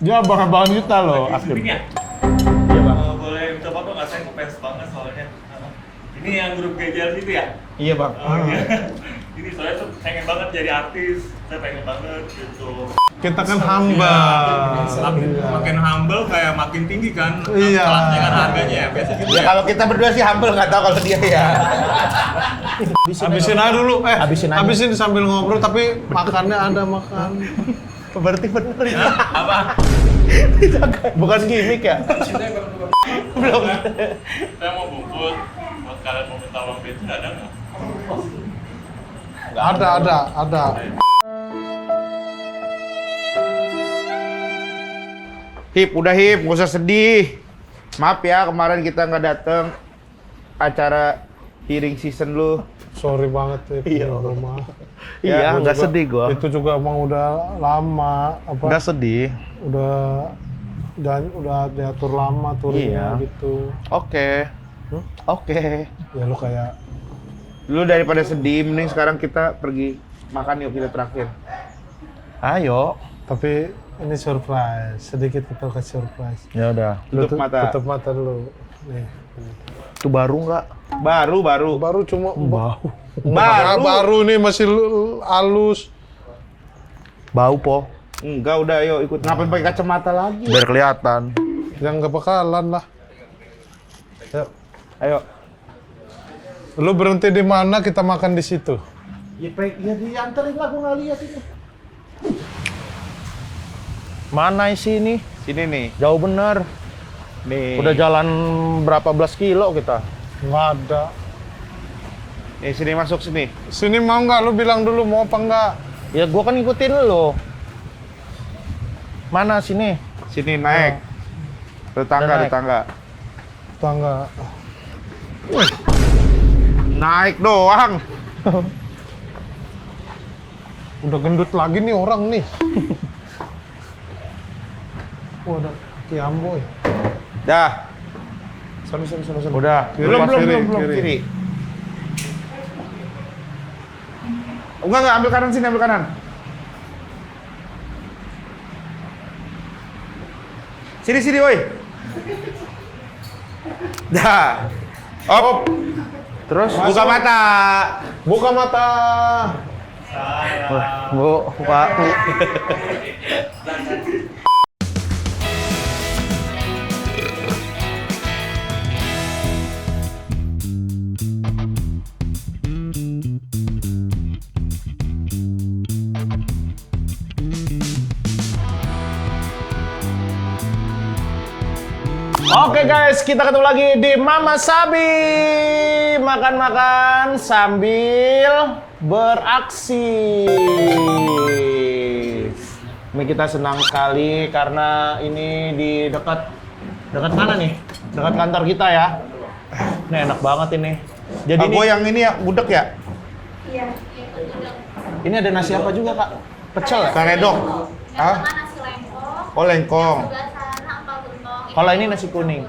Dia abang-abang kita loh, Akim. Iya bang. Boleh minta foto nggak? Saya ngefans banget soalnya. Ini yang grup GJL itu ya? Iya bang. Oh iya. Ini soalnya tuh pengen banget jadi artis. Saya pengen banget gitu. Kita kan humble. Makin humble kayak makin tinggi kan. Iya. Kelasnya kan harganya ya. Biasa gitu Ya kalau kita berdua sih humble, nggak tahu kalau dia ya. Habisin aja dulu, Habisin aja. habisin sambil ngobrol tapi makannya ada makan. Berarti bener ya. Apa? Bukan gimmick ya? Belum. Saya mau bungkus. Buat kalian mau minta uang bensin ada nggak? Ada. Hip, udah Hip, nggak usah sedih. Maaf ya kemarin kita nggak dateng acara hearing season lu. Sorry banget ya. Iya. Rumah. Iya, Gua nggak juga- sedih gua. Itu juga emang udah lama Nggak sedih. udah diatur lama turunnya Iya. gitu. Oke. Huh? Oke. Ya lu kayak Lu daripada sedih, mending sekarang kita pergi makan yuk, kita terakhir. Ayo. tapi ini surprise, sedikit kita kasih surprise. Ya udah. Lu Tutup mata. Tutup mata dulu. Nih. Itu baru nggak? Baru. Baru cuma Baru. baru nih masih halus. Bau po. Enggak, udah ayo ikut. Ngapain pakai kacamata lagi? Biar kelihatan. Yang nggak bakalan lah. Ya. Ayo. Lu berhenti di mana kita makan di situ. Ya dianterin lah, gua nggak lihat ini. Mana isi ini? Sini nih. Jauh bener. Nih. Udah jalan berapa belas kilo kita? Nggak ada. Nih sini masuk sini. Sini mau nggak? Lu bilang dulu mau apa nggak? Ya gua kan ngikutin lo. Mana sini? Sini naik. Tetangga, naik. tetangga. Tangga. Naik doang. Udah gendut lagi nih orang nih. Wah, ada Kiamboy. Dah. Sana. Udah. Kiri, belum. kiri. Kiri. Enggak, ambil kanan sini, ambil kanan. Sini, woi. Dah. Op. Terus? Buka mata. Buka mata. Bu, Pak. Oke guys, kita ketemu lagi di Mama Sabi. Makan-makan sambil beraksi. Ini kita senang sekali karena ini di dekat mana nih? Dekat kantor kita ya. Ini enak banget ini. Jadi Gua yang ini ya, gudeg ya? Iya. ini ada nasi apa juga, Kak? Pecel ya? Karedok. Yang Hah? tengah nasi lengkong. Oh, lengkong. Sebelah sana empal gentong. Kalau ini nasi kuning.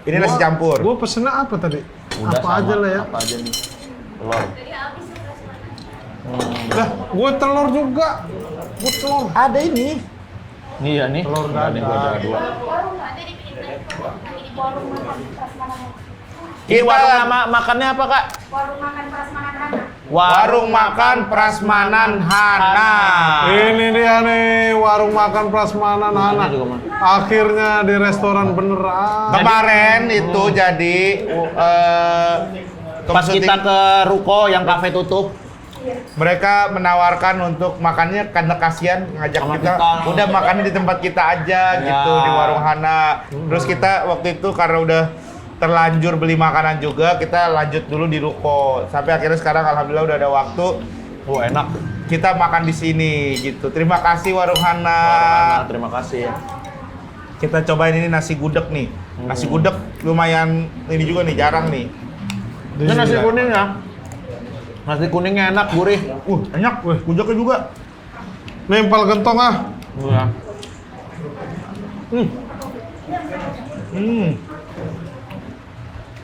Ini nasi campur. Gua pesennya apa tadi? Udah apa sama. aja lah ya. Apa aja nih? Telur. Jadi habis sebelah sana. Lah, gua telur juga. Gua telur. Ada ini. Iya nih. Telur Nggak ada, gua dadar. ada dua. Nanti dipindah lagi di warung makan prasmanan. Ini warung nama makannya apa, Kak? Warung makan prasmanan Hana. Warung makan Prasmanan Hana. Ini dia nih, warung makan Prasmanan Hana. Ini juga, Man. Akhirnya di restoran beneran. Kemarin itu jadi Pas kita ke ruko yang kafe tutup. mereka menawarkan untuk makannya karena kasihan ngajak Sama kita, kita. udah makannya di tempat kita aja gitu di warung Hana. Terus kita waktu itu karena udah terlanjur beli makanan juga, kita lanjut dulu di ruko. Sampai akhirnya sekarang alhamdulillah udah ada waktu Enak. kita makan di sini gitu. Terima kasih warung Hana. Warung Hana, terima kasih ya. Kita cobain ini nasi gudeg nih. Nasi gudeg lumayan ini juga nih, jarang nih. Ini nasi kuning ya. Nasi kuningnya enak, gurih. Enak. Gudegnya juga. Nih, empal gentong ah. Iya.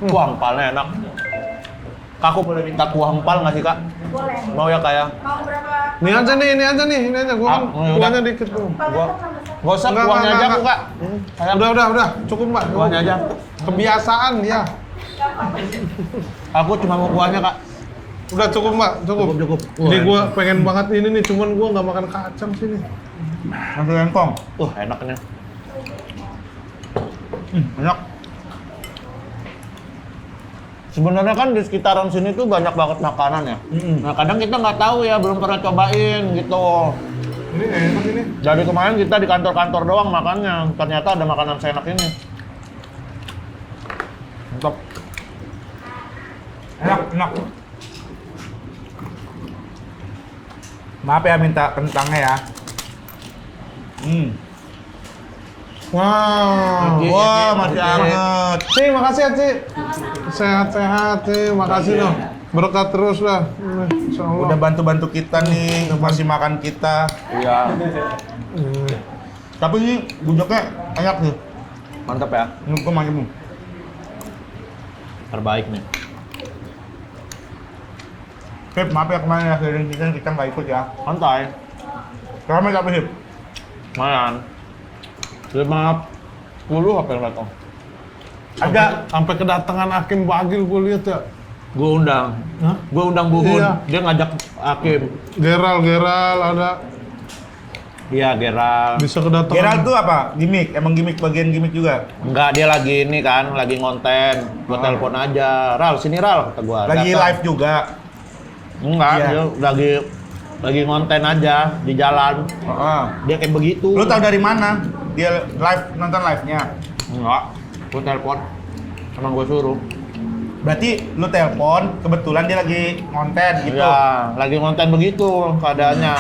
Kuah empalnya enak. Kak, aku boleh minta kuah empal nggak sih, Kak? Boleh. Mau ya, Kak ya? Mau berapa? Ini aja nih. Gua kan Ah, ya udah. kuahnya dikit tuh. Empal Gua- gentong tambah satu. Nggak usah, kuahnya aja aku, Kak. Sayang. Udah, cukup Mbak. Kuahnya aja. Kebiasaan dia. Aku cuma mau kuahnya, Kak. Udah cukup Mbak, cukup. Cukup. Ini gua pengen banget ini nih, cuman gua nggak makan kacang sini. Nasi lengkong. Enak ini. Enak. Sebenarnya kan di sekitaran sini tuh banyak banget makanan ya. Nah kadang kita nggak tahu ya, belum pernah cobain gitu. Ini enak ini. Jadi kemarin kita di kantor-kantor doang makannya, ternyata ada makanan seenak ini. Mantap. Enak. Maaf ya minta kentangnya ya. Wah, masih hangat. Ci, makasih ya Ci. Sehat-sehat Ci, makasih loh. Berkat terus lah. Insyaallah. Udah bantu-bantu kita nih, masih makan kita. Iya. Tapi ini bujaknya enak nih. Mantap ya. Menurutku macam Terbaik nih. Hip, maaf ya kemarin ya, sharing kita nggak ikut ya. Santai. Ramai tapi Hip. Lumayan. 50 apa yang datang? Ada. Sampai kedatangan Hakim Bagil gua lihat ya. Gue undang. Hah? Gue undang Buhun. Iya. Dia ngajak Hakim. Geral ada. Iya, Geral. Bisa kedatangan. Gerald tuh apa? Gimmick? Emang bagian gimmick juga? Enggak, dia lagi ini kan, lagi ngonten. Gua telepon aja. Ral, sini Ral, kata gua. Lagi Datang. live juga. Enggak, Iya. dia lagi ngonten aja di jalan. Dia kayak begitu. Lu tahu dari mana? Dia nonton live-nya. Enggak. Gua telepon. Emang gua suruh. Berarti lu telepon, kebetulan dia lagi ngonten gitu. Iya, lagi ngonten begitu keadaannya.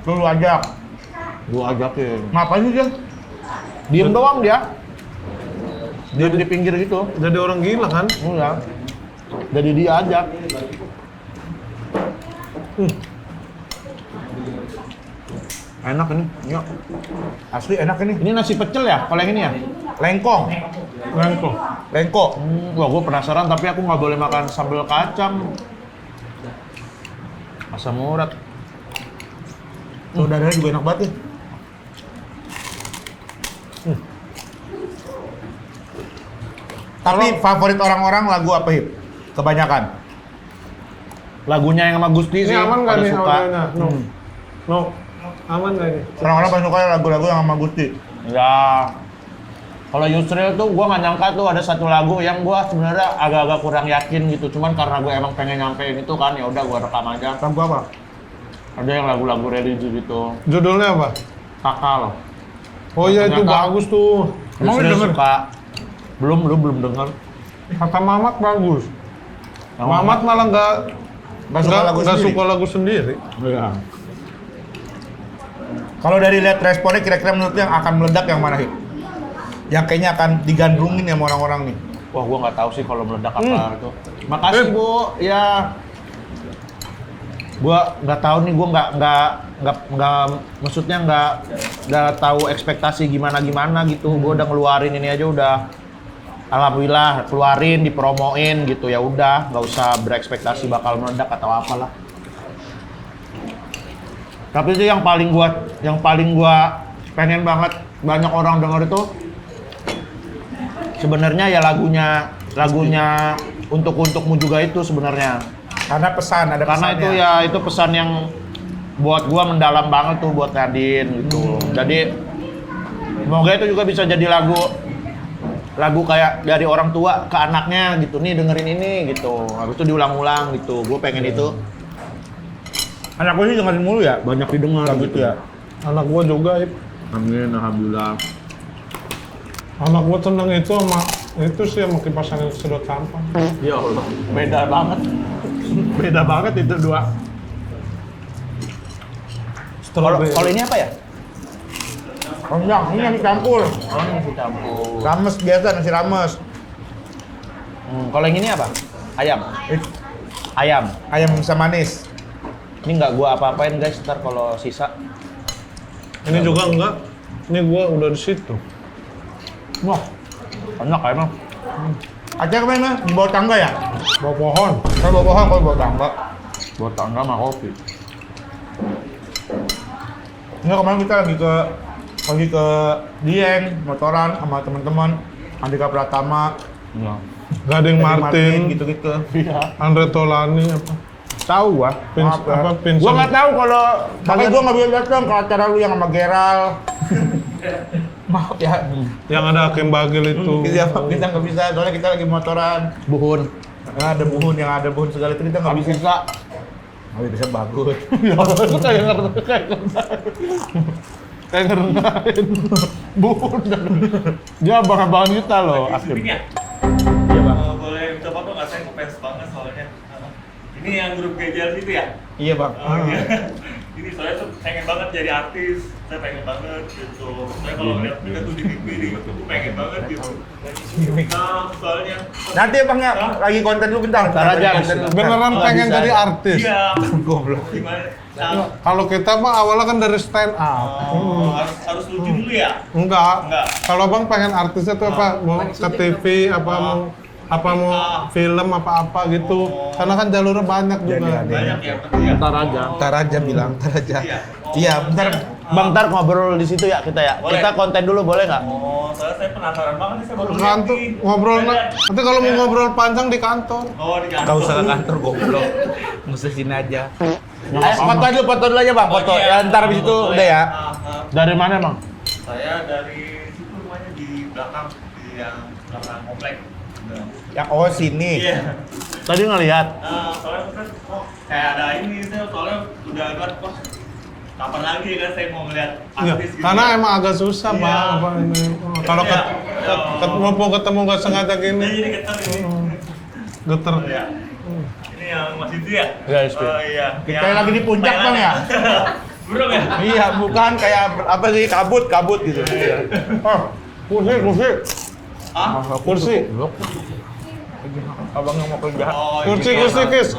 Lu ajak. Gua ajakin. Ngapain sih dia? Diem doang dia. Dia di pinggir gitu. Jadi orang gila kan? Enggak. Jadi dia ajak. Enak ini. Yuk. Asli enak ini. Ini nasi pecel ya? Kalau yang ini ya? Lengkong. Lengko. Wah, gue penasaran tapi aku nggak boleh makan sambal kacang. Asam urat. Saudaranya juga enak banget ya. Tapi favorit orang-orang lagu apa Hip? Kebanyakan. Lagunya yang sama Gusti Ini sih. aman nggak pada nih suka. audionya? No, aman nggak ini? Orang-orang paling suka lagu-lagu yang sama Gusti. Ya. Kalau Yusril tuh gua nggak nyangka tuh ada satu lagu yang gua sebenarnya agak-agak kurang yakin gitu. Cuman karena gue emang pengen nyampein itu kan, ya udah gua rekam aja. Lagu apa? Ada yang lagu-lagu religi gitu. Judulnya apa? Kakal. Oh iya itu Ternyata- bagus tuh. Emang Yusril lu denger? suka. Lu belum denger. Kata Mamat bagus. Yang Mamat malah nggak Nggak suka lagu sendiri? suka lagu sendiri. Iya. Kalau dari lihat responnya kira-kira menurut lu yang akan meledak yang mana Hip? Yang kayaknya akan digandrungin sama orang-orang nih. Wah, gua nggak tahu sih kalau meledak apa itu. Makasih Bu, ya. Gua nggak tahu nih, gua nggak maksudnya nggak tahu ekspektasi gimana gitu. Gua udah ngeluarin ini aja udah. Alhamdulillah keluarin, dipromoin gitu ya udah, nggak usah berekspektasi bakal meledak atau apalah. Tapi itu yang paling gua pengen banget banyak orang denger itu sebenarnya ya lagunya untukmu juga itu sebenarnya. Karena pesan, ada Karena pesannya. itu ya itu pesan yang buat gua mendalam banget tuh buat Nadine gitu. Jadi semoga itu juga bisa jadi lagu kayak dari orang tua ke anaknya gitu, nih dengerin ini gitu. Habis itu diulang-ulang gitu. Gue pengen itu Anak gue sih dengerin mulu ya. banyak didengar Lagu gitu itu ya. Anak gua juga, Ip. Amin, alhamdulillah. Anak gua seneng itu sama itu sih sama kipas angin sedot sampah. Ya Allah, beda banget. Beda banget itu dua. Kalau ini apa ya? Rendang, ini yang dicampur. Oh, ini nasi campur. Rames biasa, nasi rames. Kalau yang ini apa? Ayam. Ayam. Ayam bisa manis. Ini nggak gua apa-apain guys, ntar kalau sisa. Ini juga enggak. Ini gua udah di situ. Wah, enak emang. Aceh kemana? Di bawah tangga ya? Bawa pohon. Kalau bawah pohon, kalau bawah tangga. Buat tangga sama kopi. Nggak, kemarin kita lagi ke Dieng, motoran sama teman-teman. Andika Pratama, Gading Eddie Martin, gitu-gitu. Andre Tolani apa? Tahu gua. Vincent. Gua nggak tahu kalau makanya gua nggak bisa datang ke acara lu yang sama Geral. Maaf ya. Yang ada Hakim Bagil itu. Kita nggak bisa, soalnya kita lagi motoran. Buhun. Nah, ada buhun yang ada buhun segala itu kita nggak bisa. Nggak bisa bagus. Itu kayak ngerendahin. Buhun. Dia abang-abangan kita loh, Hakim. Syuting ya? Iya bang. Boleh minta foto nggak? Saya ngefans banget soalnya. Ini yang grup Gejal itu ya? Iya bang. Oh iya. Ini saya tuh pengen banget jadi artis. Saya pengen banget gitu. Saya kalau ngeliat mereka tuh di TV tuh pengen banget gitu. Nah, soalnya. Nanti ya bang ya, lagi konten dulu bentar. Ntar aja, Konten dulu. Beneran Nggak pengen bisa. jadi artis. Iya. Goblok. Gimana? Nah, Kalau kita mah awalnya kan dari stand up. harus lucu dulu ya? Enggak. Enggak. Kalau Bang pengen artisnya tuh apa? Mau ke TV mau film apa gitu. Karena kan jalurnya banyak juga. Banyak ya, berarti ya. Ntar aja bilang, ntar aja. Iya. Iya, bentar. Bang, ntar ngobrol di situ ya kita ya. Boleh. Kita konten dulu boleh nggak? Oh, soalnya saya penasaran banget nih, saya baru lihat Kantor nih. ngobrol Saya- nanti kalau mau ngobrol panjang di kantor. Oh, di kantor. Nggak usah ke kantor goblok. Mesti sini aja. Foto dulu aja bang, Oh, foto. iya. Ya ntar abis itu Boleh. udah ya. Dari mana, Bang? Saya dari situ rumahnya di belakang, di yang belakang komplek. Yang oh sini. Iya. Tadi ngelihat. Soalnya kan, kayak ada ini, saya soalnya udah agak, wah, kapan lagi kan saya mau ngeliat Iya, artis gitu. karena ya. emang agak susah Iya. Bang apa ini. Kalau Iya. mau ketemu nggak sengaja Nah, gini, jadi getar ini. geter. Oh, iya. Ini yang Mas itu ya? Iya, SP. Oh iya. Kita lagi di puncak, Bang, ya? Burung ya? Iya, bukan kayak apa sih kabut gitu. Oh, kursi. Hah? Kursi. Abang yang mau kerja. Oh, Kursi, ini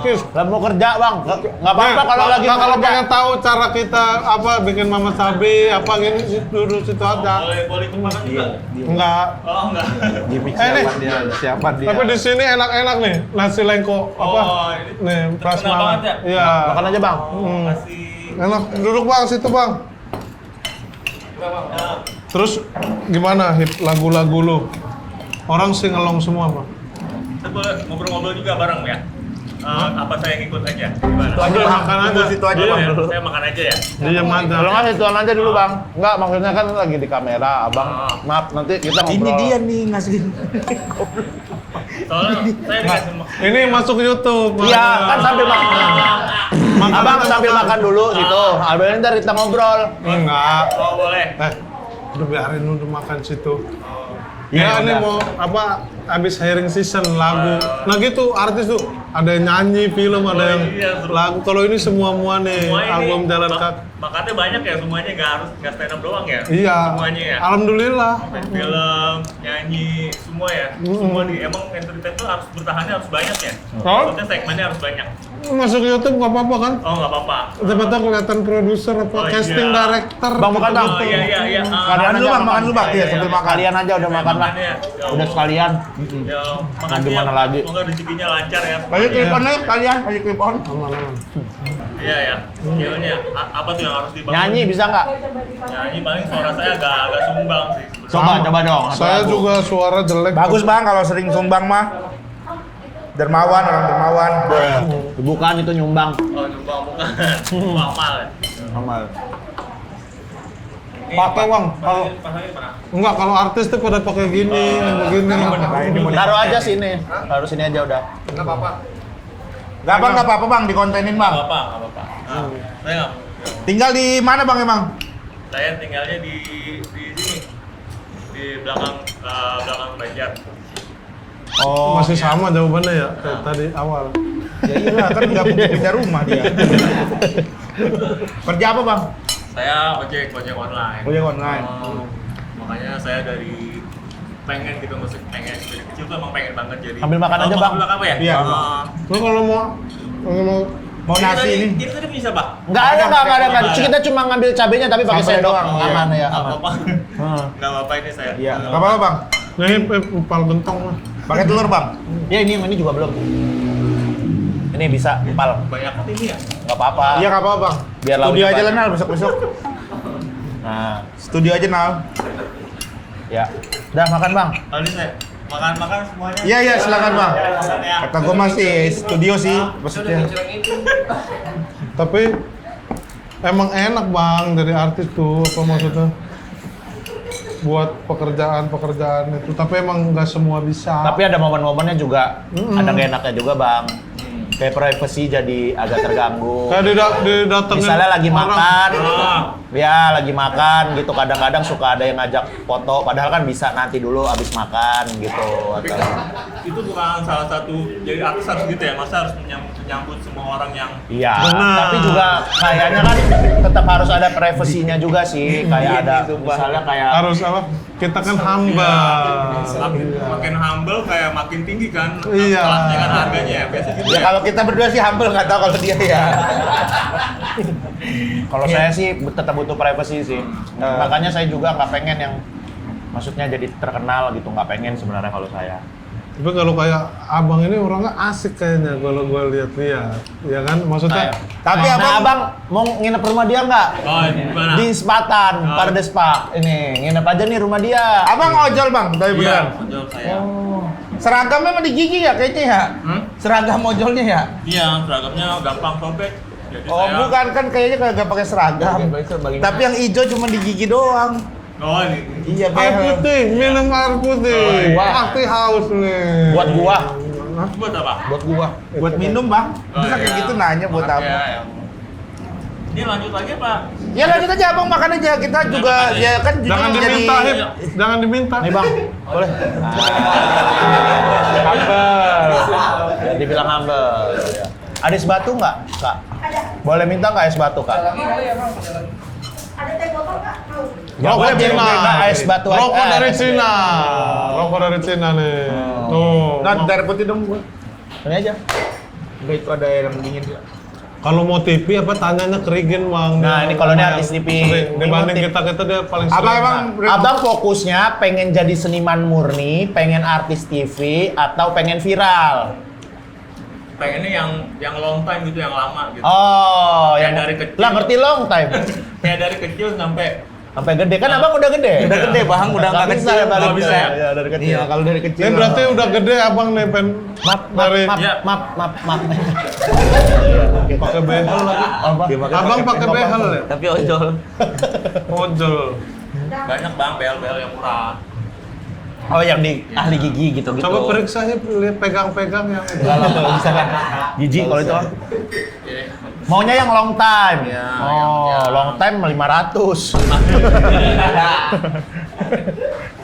kis. Lah mau kerja, Bang. Nggak apa-apa kalau lagi Nah, kalau kerja. pengen tahu cara kita apa bikin mama sabi apa gini duduk situ aja. Boleh ikut makan juga? Enggak. Oh, enggak. Gimik Eh, nih. siapa dia? Tapi di sini enak-enak nih nasi lengko apa? Oh, ini Nih, terkenal prasmanan. banget ya? Iya. Makan aja, Bang. Kasih. Enak. Duduk Bang situ Bang. Nah, Terus gimana hit lagu-lagu lu? Orang sing ngelong semua Bang. kita boleh ngobrol-ngobrol juga bareng ya? Apa saya ngikut aja? Gimana? Ambil makan aja. Situ aja Iya, bang ya, dulu. saya makan aja ya? Diam aja. Kalau nggak situan aja dulu, Bang. Nggak, maksudnya kan lagi di kamera, Abang. Ah. Maaf, nanti kita ngobrol. Ini dia nih ngasihin. Soalnya saya dikasih Ini masuk YouTube. Iya, kan sambil makan. Abang sambil makan dulu gitu. Abang ntar kita ngobrol. Enggak. Oh, boleh. Udah biarin udah makan situ. Ya, Ya, ini udah. mau apa habis hiring season lagu. Nah gitu artis tuh ada yang nyanyi film, ada yang iya, seru. lagu. Kalau ini semua nih Semua ini album Jalan Kaki. bakatnya banyak ya, semuanya nggak stand up doang ya? Iya. Semuanya ya? Alhamdulillah. Main film, nyanyi, semua ya? Semua emang entertainment tuh harus bertahannya harus banyak ya? Oh. Maksudnya segmennya harus banyak? Masuk YouTube nggak apa-apa kan? Oh, nggak apa-apa. Siapa tahu kelihatan produser apa Oh, casting iya. director. Bang, bukan, Bang. Oh, iya. Makan dulu bang, makan dulu bang. Iya, sambil makan. Sekalian aja udah makan lah. Ya. Udah sekalian. Ya, Mau makasih gimana ya. lagi? Semoga rezekinya lancar ya. Lagi clip on aja kalian, lagi clip on. Aman-aman. Iya ya. Skillnya apa tuh yang harus dibangun? Nyanyi bisa nggak? Nyanyi paling suara saya agak sumbang sih. Coba dong. satu Saya lagu. juga suara jelek. Bagus bang kalau sering sumbang mah. Dermawan, orang dermawan. Bukan itu nyumbang. Oh, nyumbang bukan. Amal ya. Amal. Ini Pakai, Bang. Kalau pasangnya mana? enggak kalau artis tuh pada pakai gini, begini. Ini mau Taruh aja sini. Taruh sini aja udah. Gak bang, nggak apa-apa bang, dikontenin bang. Nggak apa-apa. Saya nggak. Tinggal di mana bang emang? Saya tinggalnya di sini. Di belakang Banjar. Oh, Masih sama jawabannya ya kayak tadi awal. ya iyalah kan nggak mungkin pindah rumah dia. Kerja apa bang? Saya ojek online. Ojek online. Makanya saya dari pengen gitu musik, pengen dari kecil tuh emang pengen banget jadi. Ambil makan aja, Bang. Ambil apa ya? Iya, Lu kalau mau Mau nasi ini? Ini tadi punya siapa? Nggak ada. Kita cuma ngambil cabenya tapi pakai Sambal sendok. doang, iya. Aman ya, Nggak aman. apa-apa. Hmm. Nggak apa-apa ini saya. Iya, nggak apa-apa bang. ini empal gentong lah. Pakai telur bang. Ya ini juga belum. Ini bisa, Pal. Banyak ini ya. Nggak apa-apa. Iya nggak apa-apa bang. Biar Studio lauknya aja lah banyak. Nal, besok-besok. Nah, Studio aja Nal. ya. Udah makan, Bang. Tadi saya makan semuanya. Iya iya silakan bang. Ya, makan ya. Kata gue masih studio sih maksudnya. Tapi emang enak bang dari artis tuh apa maksudnya buat pekerjaan itu. Tapi emang nggak semua bisa. Tapi ada momen-momennya juga, ada nggak enaknya juga, Bang. Kayak privacy jadi agak terganggu. Kayak didatengin Misalnya lagi orang. makan, Ah. ya lagi makan gitu. Kadang-kadang suka ada yang ngajak foto, padahal kan bisa nanti dulu abis makan gitu. Tapi Atau, kan itu bukan salah satu jadi artis harus gitu ya, masa harus menyambut semua orang yang iya, Benar. tapi juga kayaknya kan tetap harus ada privasinya juga sih. Kayak ada, misalnya kayak Harus apa? Kita kan hamba. makin humble kayak makin tinggi kan Iya. kelasnya kan harganya ya biasa gitu Ya kalau kita berdua sih humble nggak tahu kalau dia ya. kalau saya sih tetap butuh privacy sih. Makanya saya juga nggak pengen yang maksudnya jadi terkenal gitu, nggak pengen sebenarnya kalau saya. Tapi kalau kayak abang ini orangnya asik kayaknya kalau gue lihat-lihat, ya kan? Maksudnya Tapi Nah, abang abang mau nginep rumah dia nggak? oh gimana Di Sepatan, Oh. Paradise Park. Ini nginep aja nih rumah dia. abang ojol bang, tapi iya beneran. ojol saya Seragamnya mah di gigi ya kayaknya ya. Seragam ojolnya ya. iya seragamnya gampang sobek jadi Oh saya bukan kan kayaknya kagak pakai seragam. Tapi yang hijau cuma di gigi doang. oh ini Iya air behel. putih, minum air putih. Wah. Pasti haus nih. Buat gua. buat apa Buat gua. Buat minum bang. Bisa kayak iya. gitu nanya buat Maaf apa? ya, yang- ini lanjut lagi pak Ya lanjut aja abang makan aja. Kita juga makan ya kan juga Jangan jadi. diminta, Hip. Jangan diminta. Nih bang, boleh? Humble. Dibilang humble. Ya. Ada es batu nggak, Kak? Ada. Boleh minta nggak es batu, Kak? Ada teh botol nggak? Mau. Rokok boleh, Cina. boleh, es batu aja. Rokok dari Cina. Rokok dari Cina nih. Tuh. Nah, air putih dong gua. Ini aja. Enggak itu ada air yang dingin. Kalau mau TV apa tanyanya kerigin bang. Nah, ini kalau ini artis TV. Sering. Dibanding Ini kita dia paling sering. Abang emang Abang fokusnya pengen jadi seniman murni, pengen artis TV, atau pengen viral? pengennya yang long time gitu yang lama gitu Oh, Kayak yang dari kecil. Lah ngerti long time. kayak dari kecil sampai Sampai gede kan abang udah gede. Udah gede, Bang. Udah nggak bisa kecil. ya balik Nggak bisa ya? Ya, dari kecil. Iya, kalau dari kecil. Ini berarti udah gede abang nih pen Maaf, dari Ya. maaf. pakai behel lagi. Apa? Abang pakai behel ya? Tapi ojol. Ojol. banyak bang bel-bel yang murah. Oh, yang di ahli gigi gitu. Coba periksa ya, lihat pegang-pegang yang itu. Enggak lah, nggak bisa kan. Gigi kalau itu. Jadi, Maunya yang long time. Iya, Oh, yang- long time 500.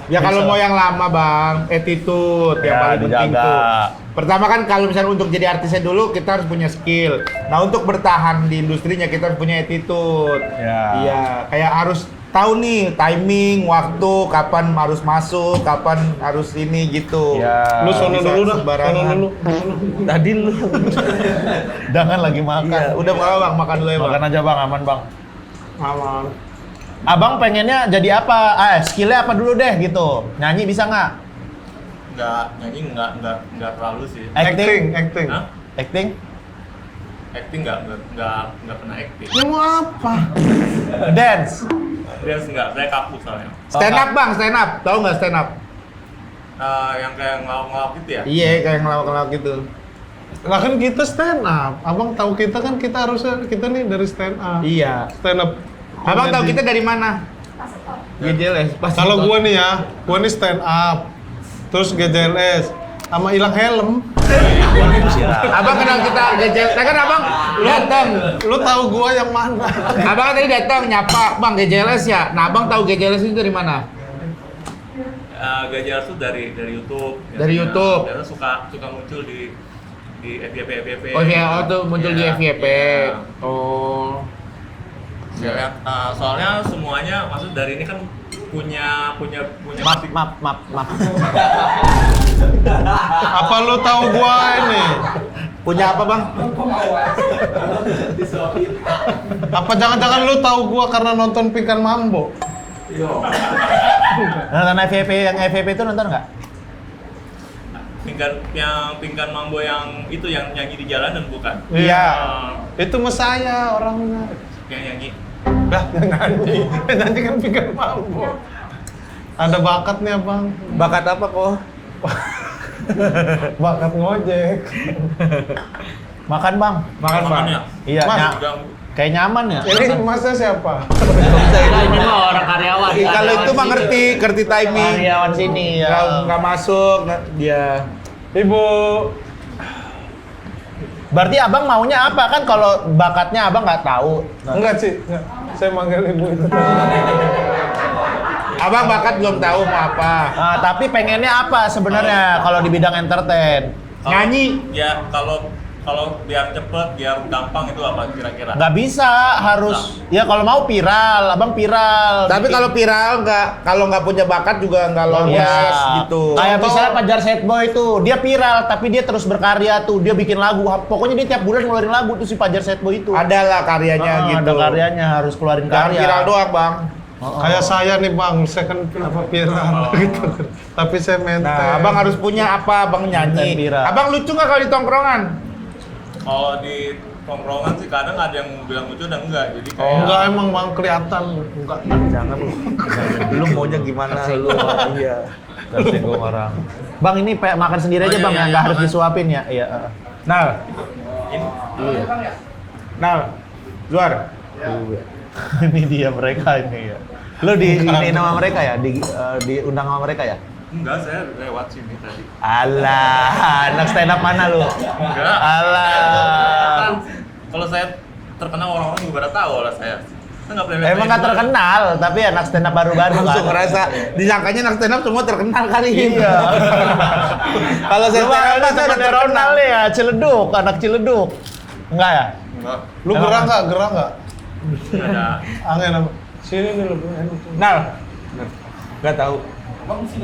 Ya kalau mau yang lama bang, attitude yang Ya, paling penting dijaga. tuh. Pertama kan kalau misalnya untuk jadi artisnya dulu kita harus punya skill. Nah untuk bertahan di industrinya kita harus punya attitude. Ya. Iya, kayak harus tahu nih timing, waktu, kapan harus masuk, kapan harus ini gitu. Ya. Lu sono bisa dulu dah, sono sembarangan. dulu. Tadi lu. Jangan lagi makan. Iya, udah mau bang makan dulu ya bang. Makan aja bang, aman bang. Aman. Abang pengennya jadi apa? Skillnya apa dulu deh gitu. Nyanyi bisa nggak? nyanyi nggak terlalu sih. Acting, acting. Hah? Acting? Acting nggak pernah acting. Ya mau apa? Dance? Dance nggak, saya kaku soalnya. Stand up bang, stand up. Tahu nggak stand up? Yang kayak ngelawak gitu ya. Iya, kayak ngelawak-ngelawak gitu. Lah kan kita stand up. Abang tahu kita kan kita harusnya kita nih dari stand up. Iya. Stand up. Abang tahu comedy. kita dari mana? GJLS. Pas Kalau gua nih ya, gua nih stand up. Terus GJLS sama hilang helm. Abang kenal kita GJLS. Nah kan abang datang. Lu tahu gua yang mana? Abang tadi datang nyapa, bang GJLS ya. Nah abang tahu GJLS itu dari mana? Gajah tuh dari YouTube. Dari YouTube. Biasanya suka muncul di FYP. Oh iya, oh tuh muncul di Iya, FYP. iya. Oh. Ya, soalnya semuanya maksud dari ini kan punya Maaf. Apa lu tahu gua ini? Punya apa bang? Apa jangan-jangan lu tahu gua karena nonton Pinkan Mambo? Nonton FVP, yang FVP itu nonton nggak? pingkan mambo yang itu yang nyanyi di jalanan bukan? Iya. Itu mas saya orangnya. Yang nyanyi. Dah, yang nyanyi. Yang nyanyi kan pikir mampu. Ada bakat nih abang. Bakat apa kok? Bakat ngojek. Makan bang. Makan Bang. ya? Iya, Mas. kayak nyaman ya. Ini masnya siapa? Nah, ini mah orang karyawan. Kalau itu mah ngerti timing. Karyawan sini ya. Nggak masuk, dia. Ibu. Berarti abang maunya apa kan? Kalau bakatnya abang nggak tahu. Enggak sih, enggak. Saya manggil ibu itu. Abang bakat belum tahu mau apa. Nah, tapi pengennya apa sebenarnya kalau di bidang entertain? Nyanyi. Ya kalau biar cepet, biar gampang itu apa kira-kira? Nggak bisa, harus ya kalau mau viral, abang viral. Tapi kalau viral kalau nggak punya bakat juga nggak lolos ya, gitu. Kayak misalnya Fajar Sad Boy itu, dia viral tapi dia terus berkarya tuh, dia bikin lagu. Pokoknya dia tiap bulan ngeluarin lagu tuh si Fajar Sad Boy itu. Ada lah karyanya gitu. Ada karyanya, harus keluarin Jangan karya. viral doang bang. Kayak saya nih bang, saya kan apa viral gitu. Tapi saya maintain. Nah, abang harus punya apa? Abang nyanyi. Viral. Abang lucu nggak kalau di tongkrongan? Kalau di tongkrongan sih kadang ada yang bilang lucu dan enggak. Jadi kayak Enggak emang bang kelihatan. Enggak. Jangan lu. Lu maunya gimana? Lu iya. Tersinggung orang. Bang ini makan sendiri aja Oh, iya, bang, iya, nggak iya, harus makan. disuapin ya. Iya. Nal, ini Nal, luar. Ini dia mereka ini ya. Lo ini nama mereka ya, diundang sama mereka ya. enggak, saya lewat sini tadi. Alah, anak stand up mana lu? Enggak. Alah. Kan kalau saya terkenal orang-orang juga pada tahu lah saya. Saya nggak pernah. Emang nggak terkenal, tapi anak stand up baru-baru Langsung kan. ngerasa disangkanya anak stand up semua terkenal kali ini. Iya. Kalau saya Lu stand up anak saya udah terkenal. Ronald ya, Ciledug, anak Ciledug. Enggak ya? Enggak. Lu gerak nggak? Gerak nggak? Ada. Angin apa? Sini nih lu. Nal, nggak tahu. Ini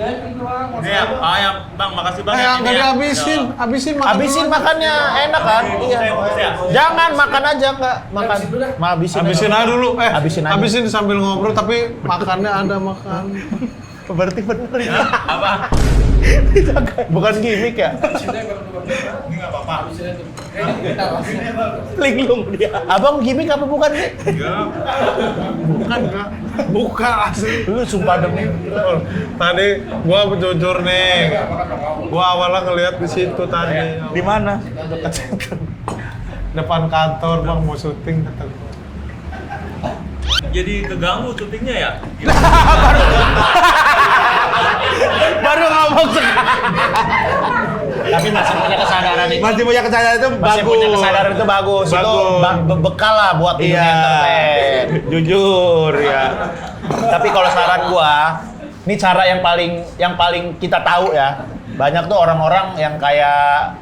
ya, Bang, makasih Bang. Eh, Ini nggak ya. dihabisin. Habisin makan. Habisin dulu. makannya, enak kan? Iya. Saya fokus ya. Jangan makan aja enggak makan. Habisin Habisin aja dulu. Habisin aja. Habisin sambil ngobrol tapi makannya ada makan. Berarti bener ya. Apa? Bukan gimmick ya? Ini nggak apa-apa. Linglung dia. Abang gimmick apa bukan nih? Enggak. Bukan enggak. Bukan asli. Lu sumpah demi. Tadi gua jujur nih. Gua awalnya ngeliat di situ tadi. Di mana? Depan kantor bang mau syuting kata gua. Jadi keganggu syutingnya ya? Baru ngomong sekarang. Tapi masih punya kesadaran itu. Masih punya kesadaran itu Masih bagus. punya kesadaran itu bagus. Itu bekal lah buat dunia Iya. entertain. Jujur ya. Tapi kalau saran gua, ini cara yang paling kita tahu ya. Banyak tuh orang-orang yang kayak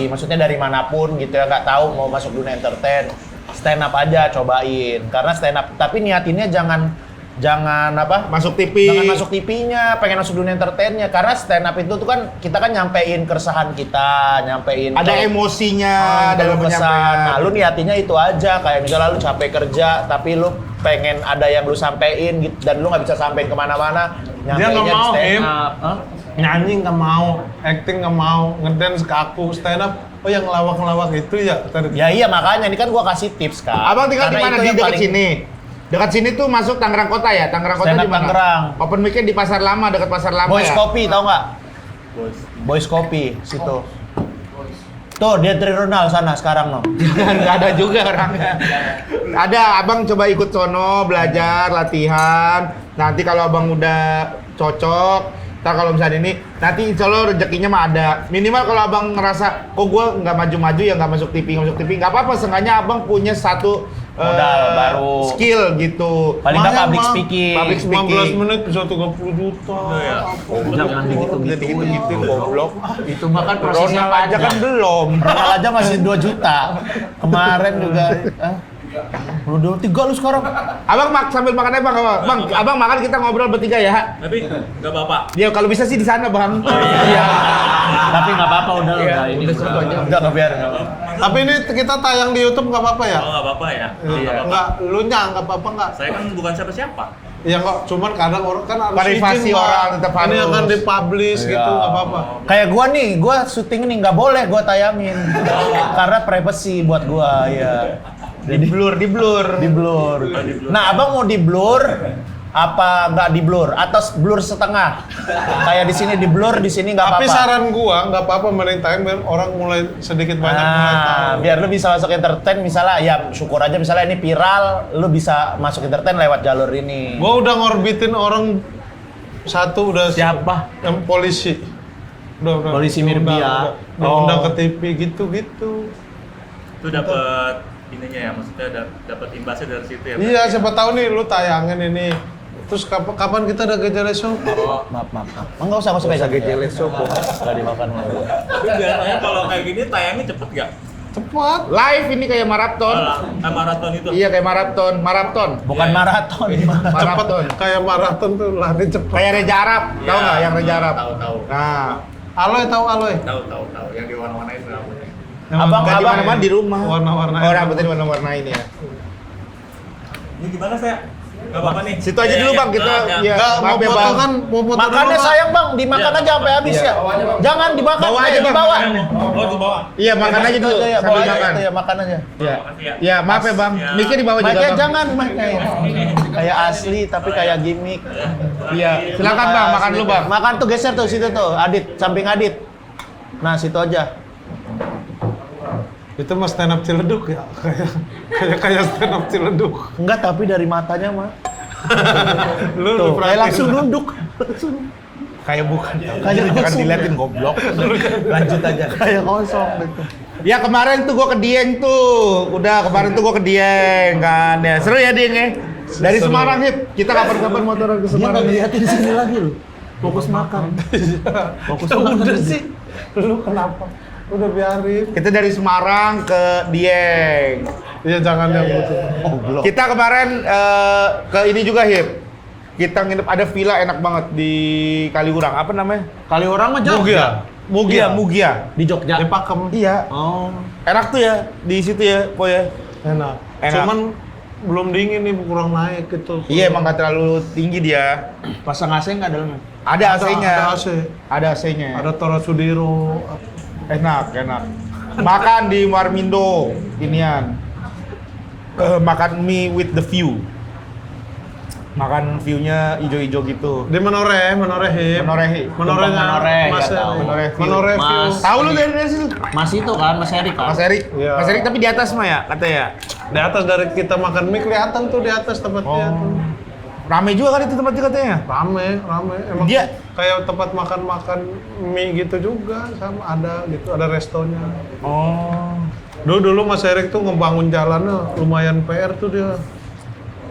maksudnya dari manapun gitu ya, nggak tahu mau masuk dunia entertain. Stand up aja cobain. Karena stand up, tapi niatinnya jangan apa? Masuk TV. Jangan masuk TV-nya, pengen masuk dunia entertain-nya. Karena stand up itu tuh kan kita kan nyampein keresahan kita, nyampein Ada emosinya dalam kesan. penyampaian. Nah, lu niatinnya itu aja. Kayak misalnya lu capek kerja, tapi lu pengen ada yang lu sampein gitu, dan lu nggak bisa sampein kemana-mana. Dia nggak Nyampeinnya di mau, stand Im. up. Hah? Nyanyi nggak mau, acting nggak mau, ngedance kaku, stand up. Oh yang ngelawak-ngelawak itu ya tadi. Ya iya makanya ini kan gua kasih tips kan. Abang tinggal di Karena mana? itu Di yang dekat paling- sini. Dekat sini tuh masuk Tangerang Kota ya? Tangerang Kota Stand up di mana? Tangerang. Open mic-nya di Pasar Lama, dekat Pasar Lama Boys ya? Coffee tahu nggak? Boys Coffee situ. Tuh dia Ronald sana sekarang no. Nggak ada juga orangnya. Ada, abang coba ikut sono, belajar, latihan. Nanti kalau abang udah cocok, ntar kalau misalnya ini, nanti insya Allah rezekinya mah ada. Minimal kalau abang ngerasa, kok gue nggak maju-maju ya nggak masuk TV, nggak apa-apa. Seenggaknya abang punya satu Modal baru. skill gitu. Paling nggak Lumayan, public Bang. speaking. Public speaking. 15 menit bisa 30 juta. ya. Jangan Jadi gitu-gitu goblok. Itu mah kan prosesnya Ronald aja kan belum. Ronald aja masih 2 juta. Kemarin juga. Udah 3 lu sekarang. Abang sambil makan apa? Bang, abang makan kita ngobrol bertiga ya. Tapi nggak apa-apa. Ya kalau bisa sih di sana bang. Iya. Tapi nggak apa-apa udah Iya, ini udah seru aja. Udah nggak biarin. Tapi ini kita tayang di YouTube nggak apa-apa ya? Oh nggak apa-apa ya. Iya. Nggak, lu nya nggak apa-apa nggak? Saya kan bukan siapa-siapa. Ya kok, cuman kadang orang kan harus Privasi izin, Pak. orang tetap Ini harus. akan dipublish Iya. gitu, nggak apa-apa. Kayak gua nih, gua syuting nih nggak boleh gua tayangin karena privacy buat gua ya. Di blur. Di blur. Nah, abang mau di blur apa nggak di blur atau blur setengah? Kayak di sini di blur, di sini nggak Tapi apa-apa. saran gua nggak apa-apa merintahin biar orang mulai sedikit banyak mulai tahu. Nah, biar lu bisa masuk entertain misalnya, ya syukur aja misalnya ini viral, lu bisa masuk entertain lewat jalur ini. Gua udah ngorbitin orang satu udah Siapa? yang polisi. Udah. Polisi Mirbia. Undang ke TV gitu-gitu. Itu dapat ininya ya, maksudnya dapat imbasnya dari situ ya. Iya, siapa tahu nih lu tayangin ini. Terus kapan kita ada gejala show? Maaf. Enggak usah kayak gejele sopo. Enggak dimakan. Tapi biasanya kalau kayak gini tayangnya cepet nggak? Cepat. Live ini kayak maraton. Maraton itu. Iya kayak maraton. Bukan maraton. Maraton. Kayak maraton tuh lari cepat. Kayak Reza Arab, tahu nggak yang Reza Arab? Tahu. Nah, Aloy tahu Aloy? Tahu. Yang diwarna-warnain rambutnya. Abang nggak di mana-mana di rumah. Warna-warna. Oh, rambutnya warna-warnain ya. Ini gimana saya? Gak apa-apa nih. Situ aja dulu Bang, kita ya, Enggak, mau maaf ya foto Bang. kan, mau foto Makannya dulu, Pak. sayang bang, dimakan aja sampai habis ya. Jangan dimakan, Bawa aja, aja Bang, dibawa. makanannya. Oh, di bawah. Iya, makan aja dulu ya, sambil bawa aja makan. itu ya, makan aja. Iya. Makasih ya. Iya, maaf ya Bang. Ya. Mikir di bawah juga Mic-nya Bang. jangan mic-nya ya. Kayak asli tapi kayak gimmick. Iya, silakan Bang, makan dulu Bang. Makan tuh geser tuh situ tuh, Adit, samping Adit. Nah, situ aja. Itu mah stand up Ciledug ya. Kayak stand up Ciledug. Enggak, tapi dari matanya mah. Lu Tuh, kayak perhatiin. langsung nunduk. Kayak bukan. Kayak Jangan kosong. diliatin goblok. Lanjut aja. Kayak kosong gitu. Ya kemarin tuh gua ke Dieng tuh. Udah kemarin tuh gua ke Dieng kan. Ya seru ya Dieng ya. Dari Seru. Semarang Hip. Kita kapan-kapan motoran ke Dia Semarang. nggak ngeliatin sini lagi loh. Fokus makan. Fokus makan. Udah sih. Lu kenapa? Udah biarin. Kita dari Semarang ke Dieng. Iya jangan yang gitu. Kita kemarin ke ini juga Hip. Kita nginep ada villa enak banget di Kaliurang. Apa namanya? Kali orang mah jauh. Mugia. Iya, Mugia. Di Jogja. Di Pakem. Iya. Oh. Enak tuh ya di situ ya, Po ya. Enak. Enak. Cuman belum dingin nih, kurang naik gitu. Iya, emang gak terlalu tinggi dia. Pasang AC nggak dalamnya? Ada AC-nya. Ada AC. Ada AC-nya. Ada Tora Sudiro. Enak. Makan di Warmindo, inian. Makan mie with the view. Makan view-nya ijo-ijo gitu. Di Menoreh Hip. Menoreh. Menorehnya Menoreh, Mas ya tahu. Eri. Menoreh View. Menoreh View. Mas. Tahu lu dari situ? Mas itu kan, Mas Erik kan? Mas Erik. Iya. Mas Erik tapi di atas mah ya, katanya. Di atas dari kita makan mie kelihatan tuh di atas tempatnya. tuh. Rame juga kan itu tempatnya katanya. Rame. Emang Dia- kayak tempat makan mie gitu juga sama ada gitu, ada restonya. Oh. Dulu Mas Erik tuh ngebangun jalannya lumayan PR tuh dia.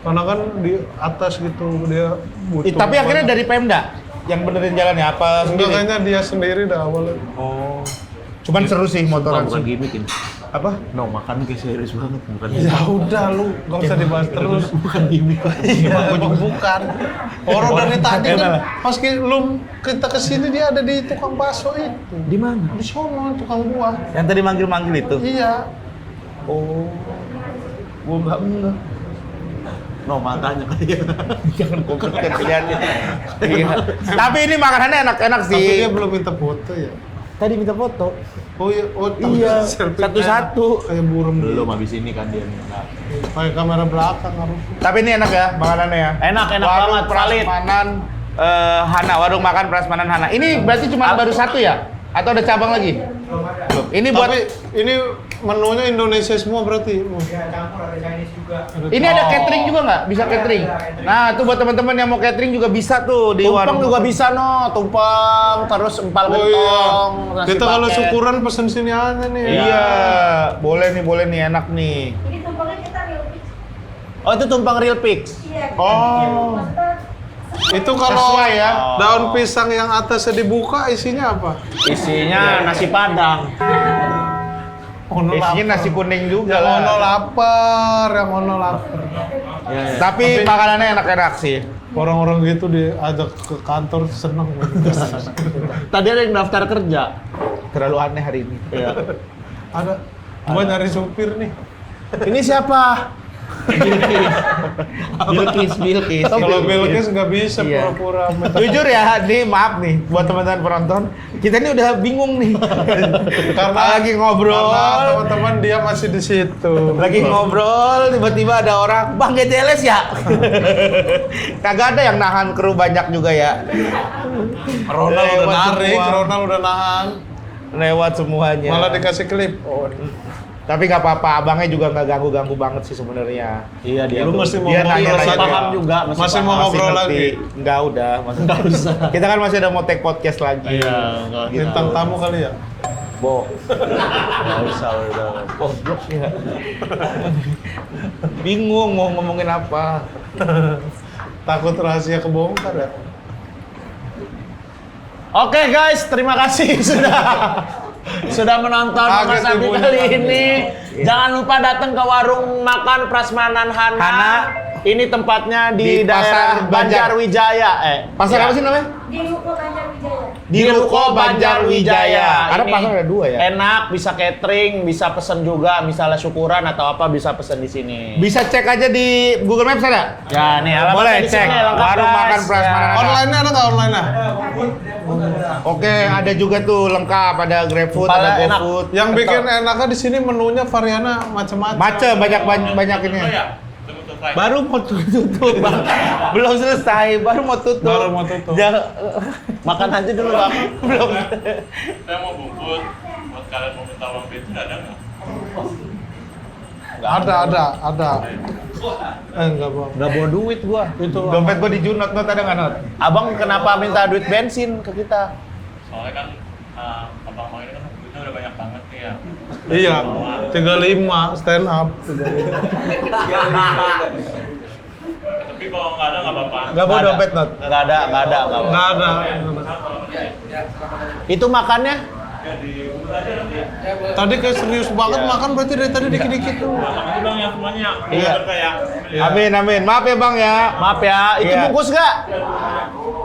Karena kan di atas gitu dia butuh. Tapi akhirnya dari Pemda yang benerin jalannya apa enggak, sendiri? kayaknya dia sendiri dah awalnya. Oh. Cuman seru sih motoran. Bukan sih. gimmick ini. Apa? No, makan kayak serius banget. Bukan Ya udah lu gak usah dibahas terus. Bukan gimmick. Iya, bukan. Orang dari tadi kan pas kita kesini dia ada di tukang bakso itu. Di mana? Di sono tukang buah. Yang tadi manggil-manggil itu. Iya. Oh. Gua enggak. No, makanya kayak. Jangan goblok kan pilihannya. Iya. Tapi ini makanannya enak-enak Tapi dia sih. belum minta foto ya. Tadi minta foto. Oh iya, Iya, selfie satu-satu. kayak burung Belum habis ini kan dia minta. pakai kamera belakang harus. Tapi ini enak ya makanannya ya. Enak Warung banget, valid. Prasmanan Hana, warung makan Prasmanan Hana. Ini berarti cuma baru satu ya? Atau ada cabang lagi? Belum. Ini buat Tapi ini menunya Indonesia semua berarti. ini ada catering juga nggak? Bisa catering. Nah, tuh buat teman-teman yang mau catering juga bisa tuh di Tumpeng warung. juga bisa no, tumpeng, terus empal Oh iya. gentong, nasi Kita kalau paket. syukuran pesen sini aja nih. Iya, boleh nih, enak nih. Ini tumpengnya kita real fix. Oh itu tumpeng real pigs. Iya. Oh. Maksudnya Itu kalau Sesuai ya. daun pisang yang atasnya dibuka isinya apa? Isinya nasi padang. Ono Isinya nasi kuning juga Yang ono lah. lapar, yang ono lapar. Tapi makanannya enak-enak sih. Orang-orang gitu diajak ke kantor seneng. Tadi ada yang daftar kerja. Terlalu aneh hari ini. Iya. Ada. Gua nyari supir nih. Ini siapa? Bilkis. Kalau Bilkis nggak bisa Iya. pura-pura minta. Jujur ya, nih maaf nih buat teman-teman penonton, kita ini udah bingung nih. Karena lagi ngobrol, karena teman-teman dia masih di situ. lagi ngobrol, tiba-tiba ada orang, Bang GTLS ya? Kagak ada yang nahan kru banyak juga ya. Ronald udah Lewat narik, semua. Ronald udah nahan. Lewat semuanya. Malah dikasih klip. Oh, Tapi nggak apa-apa, abangnya juga nggak ganggu-ganggu banget sih sebenarnya. Iya dia. Lu tuh. mesti mau Dia ngobrol nanya-nanya lagi. paham juga, Masih mau ngobrol Masih lagi. ngerti. Nggak udah. Nggak usah. Kita kan masih ada mau take podcast lagi. Iya, nggak gitu. Bintang tamu kali ya. Bo. Nggak usah udah. Goblok ya. Bingung mau ngomongin apa. Takut rahasia kebongkar ya. Oke guys, terima kasih sudah menonton Mama Kaget Sabi ibunya, kali kaget. ini. Jangan lupa datang ke warung makan Prasmanan Hana. Ini tempatnya di, Di daerah Pasar Banjar. Banjarwijaya. Pasar Ya. apa sih namanya? Di Ruko Banjarwijaya. Di Ruko Banjarwijaya. Ada Ini pasar ada 2 ya? Enak, bisa catering, bisa pesen juga, misalnya syukuran atau apa bisa pesen di sini. Bisa cek aja di Google Maps ada? Ya nih, alamatnya Boleh di cek. sini, lengkap, Warung guys. makan Prasmanan Ya. Hana. Online-nya ada nggak online-nya? Oke, ada juga tuh lengkap, ada GrabFood, Kepala ada enak. GoFood. Yang bikin enaknya di sini menunya variannya macam-macam. Macem banyak ini. Oh ya, tunggu selesai. Baru mau tutup, Bang. Belum selesai, baru mau tutup. Baru mau tutup. Makan aja dulu, Bang. Belum. Saya mau bungkus buat kalian mau minta uang bensin ada nggak? Ada. Enggak, Bang. Nggak bawa duit gua. Itu Dompet gua di Junot, Not ada nggak Not? Abang kenapa minta duit bensin ke kita? Soalnya kan abang mau ini kan duitnya udah banyak banget nih ya. Iya, 35 stand up. Tapi kalau nggak ada nggak apa-apa. Nggak bawa dompet, Not? Nggak ada. Nggak ada. Itu makannya? Tadi kayak serius banget makan berarti dari tadi dikit-dikit tuh. Makasih bang ya semuanya. Iya. Berkah ya. Iya. Amin. Maaf ya, Bang ya. Maaf ya, itu Iya. bungkus nggak?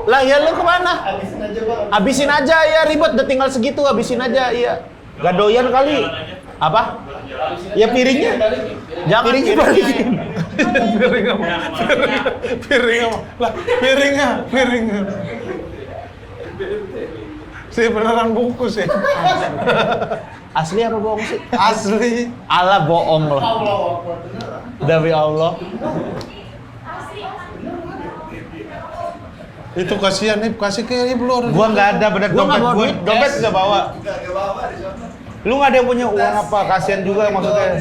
Lah ya lu kemana? Habisin aja ya, ribet udah tinggal segitu, habisin aja, iya. Gak doyan kali. Apa? Ya piringnya. Jangan Piringnya balikin. Piringnya. Si beneran bungkus ya. Asli apa bohong sih? Asli. Allah bohong loh. Demi Allah. Itu kasihan nih, kasih ke ibu lu. Gua nggak ada bener Gua nggak dompet bawa gua. duit, Dompet cash. nggak bawa. Lu nggak ada yang punya uang apa? Kasihan juga maksudnya.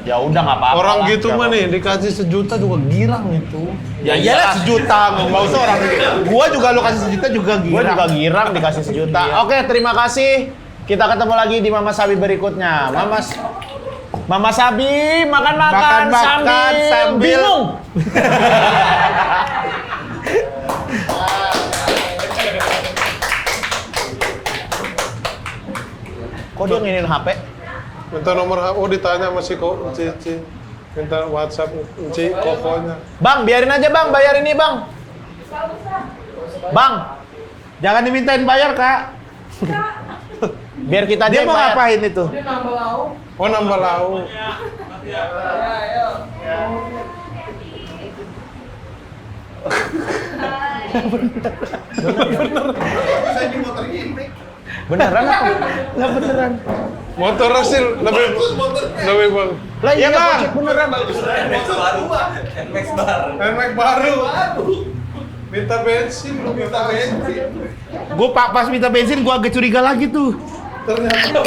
Ya udah nggak apa-apa. Orang lah. gitu mah nih dikasih 1 juta juga girang itu. Ya iyalah 1 juta, nggak usah orang. Gua juga lu kasih 1 juta juga Gue gila. juga girang dikasih 1 juta. Oke, terima kasih. Kita ketemu lagi di Mama Sabi berikutnya. Mama Sabi makan-makan Makan-makan sambil- bingung. Kok dia nginin HP? Minta nomor HP, ditanya sama si Cici. Minta WhatsApp Ci kokonya. Bang, biarin aja bang, bayar ini bang. Bang, Jangan dimintain bayar, Kak. biar kita Dia aja yang mau bayar. ngapain itu? Oh, nambah lauk. Beneran apa? Lah beneran. Motor hasil lebih bang. Lah iya Iya, Bang. Gojek beneran. NMAX baru. Minta bensin, lu minta bensin. Gua pas minta bensin, gua agak curiga lagi tuh. Ternyata